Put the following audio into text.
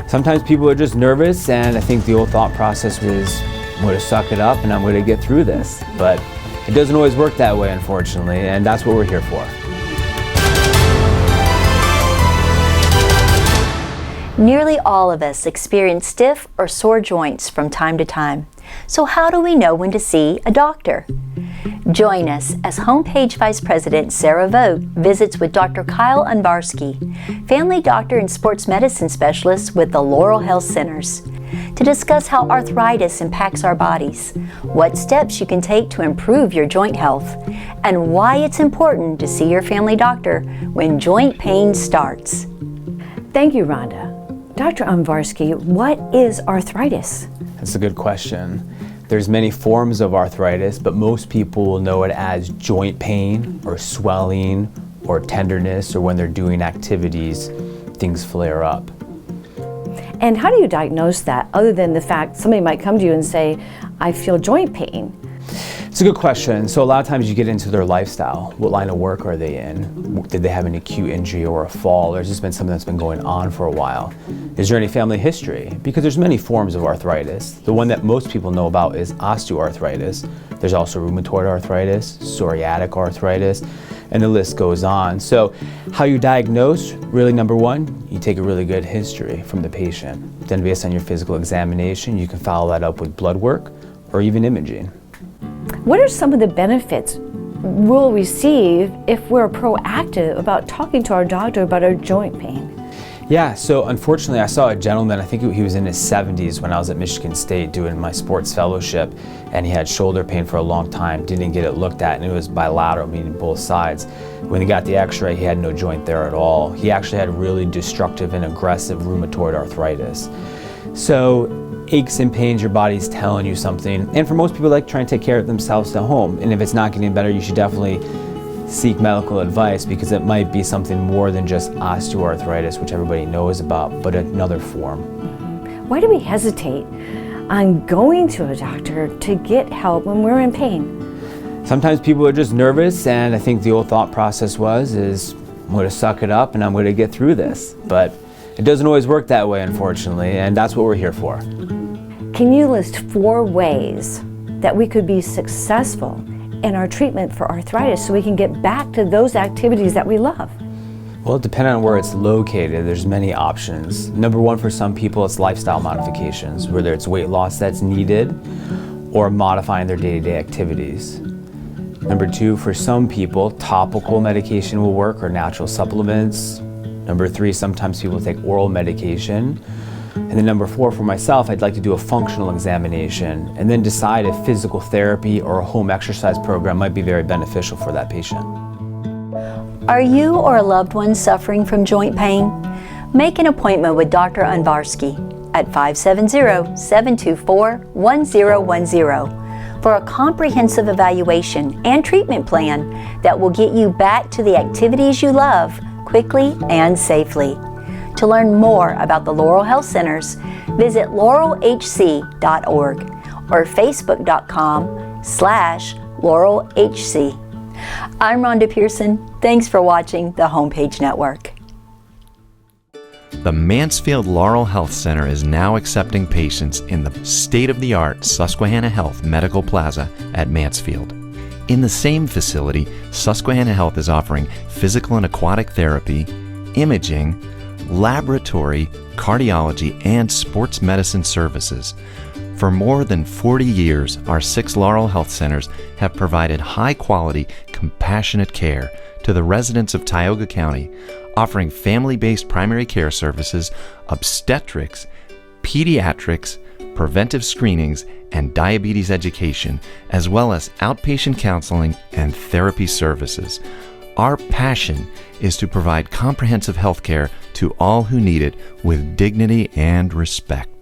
Sometimes people are just nervous, and I think the old thought process was, I'm going to suck it up and I'm going to get through this. But it doesn't always work that way, unfortunately, and that's what we're here for. Nearly all of us experience stiff or sore joints from time to time. So how do we know when to see a doctor? Join us as Homepage Vice President Sarah Vogt visits with Dr. Kyle Unvarsky, family doctor and sports medicine specialist with the Laurel Health Centers, to discuss how arthritis impacts our bodies, what steps you can take to improve your joint health, and why it's important to see your family doctor when joint pain starts. Thank you, Rhonda. Dr. Unvarsky, what is arthritis? That's a good question. There's many forms of arthritis, but most people will know it as joint pain or swelling or tenderness, or when they're doing activities, things flare up. And how do you diagnose that, other than the fact somebody might come to you and say, I feel joint pain? It's a good question. So a lot of times you get into their lifestyle. What line of work are they in? Did they have an acute injury or a fall? There's just been something that's been going on for a while. Is there any family history? Because there's many forms of arthritis. The one that most people know about is osteoarthritis. There's also rheumatoid arthritis, psoriatic arthritis, and the list goes on. So how you diagnose, really number one, you take a really good history from the patient. Then based on your physical examination, you can follow that up with blood work or even imaging. What are some of the benefits we'll receive if we're proactive about talking to our doctor about our joint pain? Yeah, so unfortunately I saw a gentleman, I think he was in his 70s when I was at Michigan State doing my sports fellowship, and he had shoulder pain for a long time, didn't get it looked at, and it was bilateral, meaning both sides. When he got the x-ray, he had no joint there at all. He actually had really destructive and aggressive rheumatoid arthritis. So aches and pains, your body's telling you something. And for most people, like trying to take care of themselves at home. And if it's not getting better, you should definitely seek medical advice, because it might be something more than just osteoarthritis, which everybody knows about, but another form. Why do we hesitate on going to a doctor to get help when we're in pain? Sometimes people are just nervous, and I think the old thought process is, I'm going to suck it up and I'm going to get through this. But it doesn't always work that way, unfortunately, and that's what we're here for. Can you list 4 ways that we could be successful in our treatment for arthritis so we can get back to those activities that we love? Well, depending on where it's located, there's many options. Number one, for some people, it's lifestyle modifications, whether it's weight loss that's needed or modifying their day-to-day activities. Number 2, for some people, topical medication will work, or natural supplements. Number 3, sometimes people take oral medication. And then number 4, for myself, I'd like to do a functional examination and then decide if physical therapy or a home exercise program might be very beneficial for that patient. Are you or a loved one suffering from joint pain? Make an appointment with Dr. Unvarsky at 570-724-1010 for a comprehensive evaluation and treatment plan that will get you back to the activities you love quickly and safely. To learn more about the Laurel Health Centers, visit laurelhc.org or facebook.com/laurelhc. I'm Rhonda Pearson. Thanks for watching the Homepage Network. The Mansfield Laurel Health Center is now accepting patients in the state-of-the-art Susquehanna Health Medical Plaza at Mansfield. In the same facility, Susquehanna Health is offering physical and aquatic therapy, imaging, laboratory, cardiology, and sports medicine services. For more than 40 years, our 6 Laurel Health Centers have provided high-quality, compassionate care to the residents of Tioga County, offering family-based primary care services, obstetrics, pediatrics, preventive screenings, and diabetes education, as well as outpatient counseling and therapy services. Our passion is to provide comprehensive health care to all who need it with dignity and respect.